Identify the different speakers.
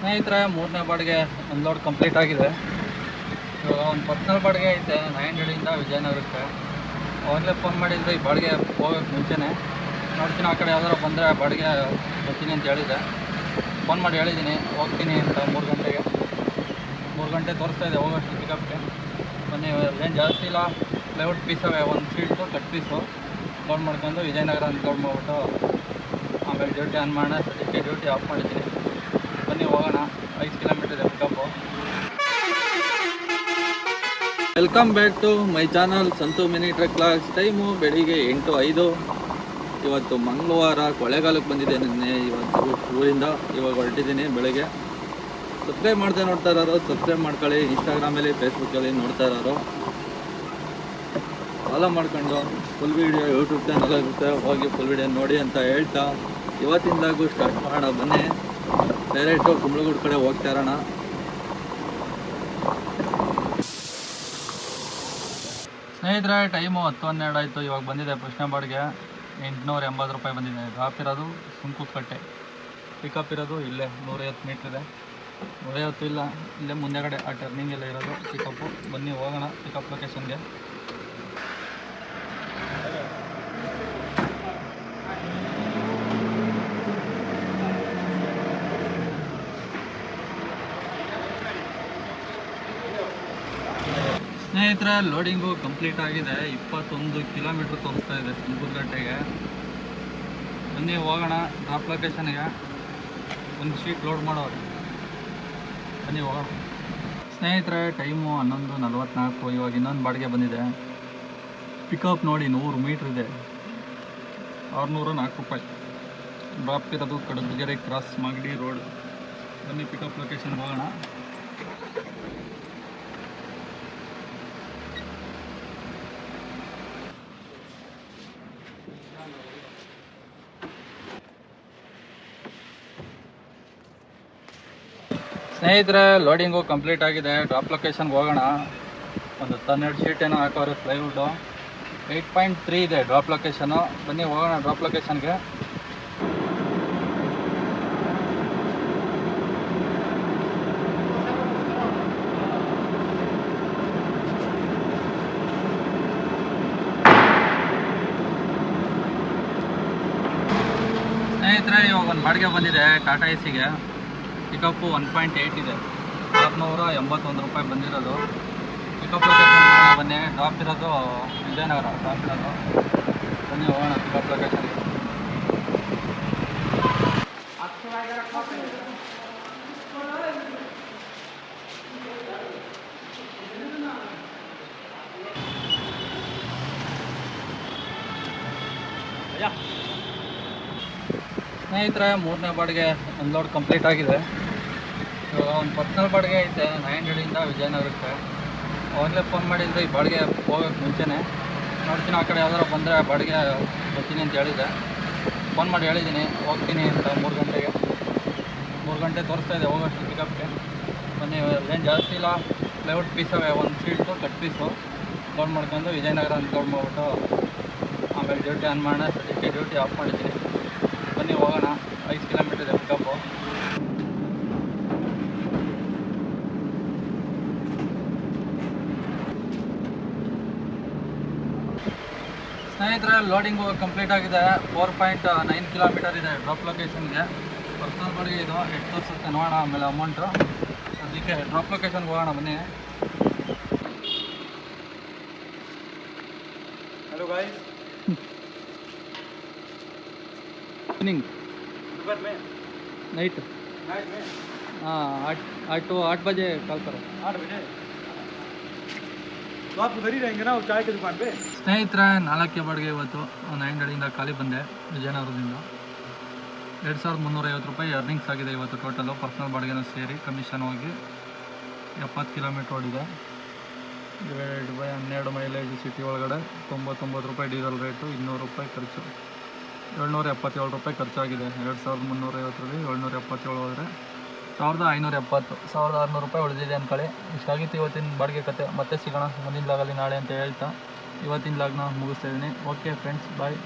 Speaker 1: ಸ್ನೇಹಿತರೆ, ಮೂರನೇ ಬಾಡಿಗೆ ಅನ್ಲೋಡ್ ಕಂಪ್ಲೀಟ್ ಆಗಿದೆ. ಇವಾಗ ಒಂದು ಪರ್ಸನಲ್ ಬಾಡಿಗೆ ಐತೆ 900 ವಿಜಯನಗರಕ್ಕೆ. ಅವಾಗಲೇ ಫೋನ್ ಮಾಡಿದರೆ ಈ ಬಾಡಿಗೆ ಹೋಗೋಕ್ಕೆ ಮುಂಚೆನೇ ನೋಡ್ತೀನಿ, ಆ ಕಡೆ ಯಾವ್ದಾರು ಬಂದರೆ ಬಾಡಿಗೆ ಬರ್ತೀನಿ ಅಂತ ಹೇಳಿದೆ. ಫೋನ್ ಮಾಡಿ ಹೇಳಿದ್ದೀನಿ ಹೋಗ್ತೀನಿ ಅಂತ 3 ಗಂಟೆಗೆ. 3 ಗಂಟೆ ತೋರಿಸ್ತಾ ಇದೆ ಹೋಗೋಷ್ಟು ಪಿಕಪ್ಗೆ. ಬನ್ನಿ, ಏನು ಜಾಸ್ತಿ ಇಲ್ಲ, ಪ್ಲೈವುಡ್ ಪೀಸವೆ, ಒಂದು ಶೀಲ್ಟು ಕಟ್ ಪೀಸು ಲೋಡ್ ಮಾಡ್ಕೊಂಡು ವಿಜಯನಗರ ಅಂತ ಲೋಡ್ ಮಾಡಿಬಿಟ್ಟು ಆಮೇಲೆ ಡ್ಯೂಟಿ ಆನ್ ಮಾಡೋಣ. ಸದ್ಯಕ್ಕೆ ಡ್ಯೂಟಿ ಆಫ್ ಮಾಡಿದ್ದೀನಿ. ಬನ್ನಿ ಹೋಗೋಣ. 5 ಕಿಲೋಮೀಟರ್ ಇದೆ pickup. Welcome back to my channel Santhu mini truck vlogs. Time ಬೆಳಿಗ್ಗೆ 8:05. ಇವತ್ತು ಮಂಗಳವಾರ, ಕೊಳ್ಳೇಗಾಲಕ್ಕೆ ಬಂದಿದ್ದೆ ನಿನ್ನೆ. ಇವತ್ತು ಊರಿಂದ ಇವಾಗ ಹೊರಟಿದ್ದೀನಿ ಬೆಳಗ್ಗೆ. ಸಬ್ಸ್ಕ್ರೈಬ್ ಮಾಡ್ದೆ ನೋಡ್ತಾ ಇರೋರು ಸಬ್ಸ್ಕ್ರೈಬ್ ಮಾಡ್ಕೊಳ್ಳಿ. ಇನ್ಸ್ಟಾಗ್ರಾಮಲ್ಲಿ ಫೇಸ್ಬುಕ್ಕಲ್ಲಿ ನೋಡ್ತಾ ಇರೋರು ಫಾಲೋ ಮಾಡ್ಕೊಂಡು ಫುಲ್ ವೀಡಿಯೋ ಯೂಟ್ಯೂಬ್ ಚಾನಲ್ ಇರುತ್ತೆ, ಹೋಗಿ ಫುಲ್ ವೀಡಿಯೋ ನೋಡಿ ಅಂತ ಹೇಳ್ತಾ ಇವತ್ತಿಂದಾಗೂ ಸ್ಟಾರ್ಟ್ ಮಾಡೋಣ. ಬನ್ನಿ, ಡೈರೆಕ್ಟು ಕುಂಬಳಗೂಡು ಕಡೆ ಹೋಗ್ತಾ ಇರೋಣ. ಸ್ನೇಹಿತರೆ, ಟೈಮು 10:12 ಆಯಿತು. ಇವಾಗ ಬಂದಿದೆ ಪ್ರಶ್ನೆ ಬಾಡಿಗೆ 880 ರೂಪಾಯಿ ಬಂದಿದೆ. ಡ್ರಾಪ್ ಇರೋದು ಸುಂಕುಕಟ್ಟೆ, ಪಿಕಪ್ ಇರೋದು ಇಲ್ಲೇ 150 ಮೀಟ್ರ್ ಇದೆ. 150 ಇಲ್ಲ, ಇಲ್ಲೇ ಮುಂದೆಗಡೆ ಆ ಟರ್ನಿಂಗ್ ಎಲ್ಲ ಇರೋದು ಪಿಕಪ್ಪು. ಬನ್ನಿ ಹೋಗೋಣ ಪಿಕಪ್ ಲೊಕೇಶನ್ಗೆ. ಸ್ನೇಹಿತರೆ, ಲೋಡಿಂಗು ಕಂಪ್ಲೀಟ್ ಆಗಿದೆ. 21 ಕಿಲೋಮೀಟ್ರ್ ತೋರಿಸ್ತಾ ಇದೆ ಸುಂಕುಕಟ್ಟೆಗೆ. ಬನ್ನಿ ಹೋಗೋಣ ಡ್ರಾಪ್ ಲೊಕೇಶನ್ಗೆ. ಒಂದು ಶೀಟ್ ಲೋಡ್ ಮಾಡೋರು. ಬನ್ನಿ ಹೋಗೋಣ. ಸ್ನೇಹಿತರೆ, ಟೈಮು 11:44. ಇವಾಗ ಇನ್ನೊಂದು ಬಾಡಿಗೆ ಬಂದಿದೆ. ಪಿಕಪ್ ನೋಡಿ 100 ಮೀಟ್ರ್ ಇದೆ, 604 ರೂಪಾಯಿ. ಡ್ರಾಪ್ ಇರೋದು ಕಡಬಗೆರೆ ಕ್ರಾಸ್ ಮಾಗಡಿ ರೋಡ್. ಬನ್ನಿ ಪಿಕಪ್ ಲೊಕೇಶನ್ಗೆ ಹೋಗೋಣ. ಸ್ನೇಹಿತರೆ, ಲೋಡಿಂಗು ಕಂಪ್ಲೀಟ್ ಆಗಿದೆ. ಡ್ರಾಪ್ ಲೊಕೇಶನ್ಗೆ ಹೋಗೋಣ. ಒಂದು 12 ಶೀಟ್ ಏನೋ ಹಾಕೋರು ಪ್ಲೈವುಡ್ಡು. 8.3 ಇದೆ ಡ್ರಾಪ್ ಲೊಕೇಶನು. ಬನ್ನಿ ಹೋಗೋಣ ಡ್ರಾಪ್ ಲೊಕೇಶನ್ಗೆ. ಸ್ನೇಹಿತರೆ, ಇವಾಗ ಒಂದು ಬಾಡಿಗೆ ಬಂದಿದೆ ಟಾಟಾ ಎಸಿಗೆ. ಪಿಕಪ್ಪು 1.8 ಇದೆ, 681 ರೂಪಾಯಿ ಬಂದಿರೋದು. ಪಿಕಪ್ ಲೊಕೇಶನ್ ಬನ್ನಿ. ಡ್ರಾಪ್ ಇರೋದು ವಿಜಯನಗರ. ಡ್ರಾಪ್ ಇರೋದು ಬನ್ನಿ ಹೋಗೋಣ ಪಿಕಪ್ ಲೊಕೇಶನ್ಗೆ. ಸ್ನೇಹಿತರೆ, ಮೂರನೇ ಬಾಡಿಗೆ ಅನ್ಲೋಡ್ ಕಂಪ್ಲೀಟ್ ಆಗಿದೆ. ಇವಾಗ ಒಂದು ಪರ್ಸನಲ್ ಬಾಡಿಗೆ ಐತೆ 900 ವಿಜಯನಗರಕ್ಕೆ. ಅವಾಗಲೇ ಫೋನ್ ಮಾಡಿದರೆ ಈ ಬಾಡಿಗೆ ಹೋಗೋಕ್ಕೆ ಮುಂಚೆನೇ ನೋಡ್ತೀನಿ, ಆ ಕಡೆ ಯಾವ್ದಾರು ಬಂದರೆ ಬಾಡಿಗೆ ಬರ್ತೀನಿ ಅಂತ ಹೇಳಿದೆ. ಫೋನ್ ಮಾಡಿ ಹೇಳಿದ್ದೀನಿ ಹೋಗ್ತೀನಿ ಅಂತ 3 ಗಂಟೆಗೆ. 3 ಗಂಟೆ ತೋರಿಸ್ತಾ ಇದೆ ಹೋಗೋಷ್ಟು ಪಿಕಪ್ಗೆ. ಬನ್ನಿ, ಏನು ಜಾಸ್ತಿ ಇಲ್ಲ, ಪ್ಲೈವುಡ್ ಪೀಸವೆ, ಒಂದು ಶೀಲ್ಟು ಕಟ್ ಪೀಸು ಲೋಡ್ ಮಾಡ್ಕೊಂಡು ವಿಜಯನಗರ ಅಂತ ಲೋಡ್ ಮಾಡಿಬಿಟ್ಟು ಆಮೇಲೆ ಡ್ಯೂಟಿ ಆನ್ ಮಾಡೋಣ. ಸದ್ಯಕ್ಕೆ ಡ್ಯೂಟಿ ಆಫ್ ಮಾಡಿದ್ದೀನಿ. ಬನ್ನಿ ಹೋಗೋಣ. 5 ಕಿಲೋಮೀಟರ್ ಇದೆ ಪಿಕಪ್ಪು. ಸ್ನೇಹಿತರೆ, ಲೋಡಿಂಗು ಕಂಪ್ಲೀಟ್ ಆಗಿದೆ. 4.9 ಕಿಲೋಮೀಟರ್ ಇದೆ ಡ್ರಾಪ್ ಲೊಕೇಶನ್ಗೆ. ಪರ್ಸನಲ್ ಬಾಡಿಗೆ ಇದು 8 ತೋರಿಸುತ್ತೆ, ನೋಡೋಣ ಆಮೇಲೆ ಅಮೌಂಟು. ಅದಕ್ಕೆ ಡ್ರಾಪ್ ಲೊಕೇಶನ್ಗೆ ಹೋಗೋಣ ಬನ್ನಿ.
Speaker 2: हेलो गाइस,
Speaker 1: इवनिंग
Speaker 2: दोपहर में
Speaker 1: नाइट
Speaker 2: नाइट में
Speaker 1: हाँ 8 बजे कॉल करो.
Speaker 2: 8 बजे तो आप उधर ही रहेंगे ना, वो चाय की दुकान पे.
Speaker 1: ಸ್ನೇಹಿತರೆ, 4ನೇ ಬಾಡಿಗೆ ಇವತ್ತು 900 ಖಾಲಿ ಬಂದೆ ವಿಜಯನಗರದಿಂದ. 2350 ರೂಪಾಯಿ ಅರ್ನಿಂಗ್ಸ್ ಆಗಿದೆ ಇವತ್ತು ಟೋಟಲು. ಪರ್ಸನಲ್ ಬಾಡಿಗೆನ ಸೇರಿ ಕಮಿಷನ್ ಹೋಗಿ 70 ಕಿಲೋಮೀಟ್ರ್ ಓಡಿದೆ. Divided by 12 mileage. ಸಿಟಿ ಒಳಗಡೆ 99 ರೂಪಾಯಿ ಡೀಸೆಲ್ ರೇಟು, 200 ರೂಪಾಯಿ ಖರ್ಚು, 777 ರೂಪಾಯಿ ಖರ್ಚಾಗಿದೆ. 2350ರಲ್ಲಿ 777 ಹೋದರೆ 1570, 1600 ರೂಪಾಯಿ ಉಳಿದಿದೆ ಅಂದ್ಕೊಳ್ಳಿ. ಇಷ್ಟಾಗಿತ್ತು ಇವತ್ತಿನ ಬಾಡಿಗೆ ಕತೆ. ಮತ್ತೆ ಸಿಗೋಣ ಮುಂದಿನ ಲಾಗಲ್ಲಿ ನಾಳೆ ಅಂತ ಹೇಳ್ತಾ ಇವತ್ತಿನ ಲಾಗ್ನ ಮುಗಿಸ್ತಾ ಇದ್ದೀನಿ. ಓಕೆ ಫ್ರೆಂಡ್ಸ್, ಬಾಯ್.